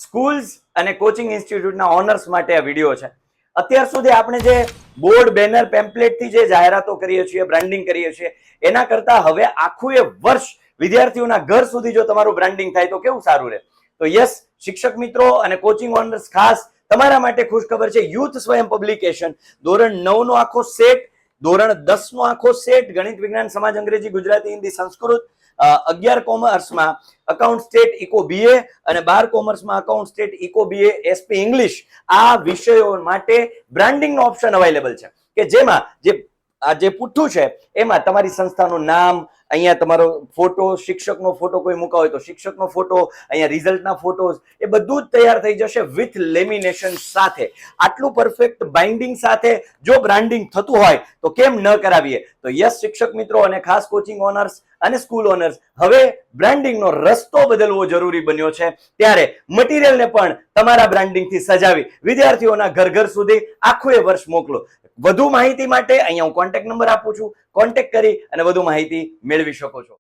Schools અને coaching ઇન્સ્ટિટ્યૂટના owners માટે આ વિડીયો છે. અત્યાર સુધી આપણે જે બોર્ડ બેનર પેમ્પલેટથી જે જાહેરાતો કરીએ છીએ, બ્રાન્ડિંગ કરીએ છીએ, એના કરતા હવે આખું એ વર્ષ વિદ્યાર્થીઓના ઘર સુધી જો તમારું બ્રાન્ડિંગ થાય તો કેવું સારું રહે. તો યસ, શિક્ષક મિત્રો અને કોચિંગ ઓનર્સ, ખાસ તમારા માટે ખુશખબર છે. યુથ સ્વયં પબ્લિકેશન ધોરણ 9 નો આખો સેટ, ધોરણ 10 નો આખો સેટ, ગણિત, વિજ્ઞાન, સમાજ, અંગ્રેજી, ગુજરાતી, હિન્દી, સંસ્કૃત, 11 કોમર્સમાં અકાઉન્ટ સ્ટેટ ઇકો બીએ અને 12 કોમર્સમાં account stat eco BA SP English, આ વિષયો માટે બ્રાન્ડિંગનો ઓપ્શન અવેલેબલ છે કે જેમાં જે પુઠ્ઠું છે એમાં તમારી સંસ્થાનું નામ, અહીંયા તમારો ફોટો, શિક્ષકનો ફોટો કોઈ મૂકા હોય તો શિક્ષકનો ફોટો, અહીંયા રિઝલ્ટના ફોટોઝ, એ બધું જ તૈયાર થઈ જશે વિથ લેમિનેશન સાથે. આટલું પરફેક્ટ બાઇન્ડિંગ સાથે જો બ્રાન્ડિંગ થતું હોય તો કેમ ન કરાવીએ. તો યસ શિક્ષક મિત્રો અને ખાસ કોચિંગ ઓનર્સ અને સ્કૂલ ઓનર્સ, હવે બ્રાન્ડિંગનો રસ્તો બદલવો જરૂરી બન્યો છે. ત્યારે મટીરિયલને પણ તમારા બ્રાન્ડિંગથી સજાવી વિદ્યાર્થીઓના ઘર ઘર સુધી આખું એ વર્ષ મોકલો. વધુ માહિતી માટે અહીંયા હું કોન્ટેક્ટ નંબર આપું છું, કોન્ટેક્ટ કરી અને વધુ માહિતી મેળવી શકો છો.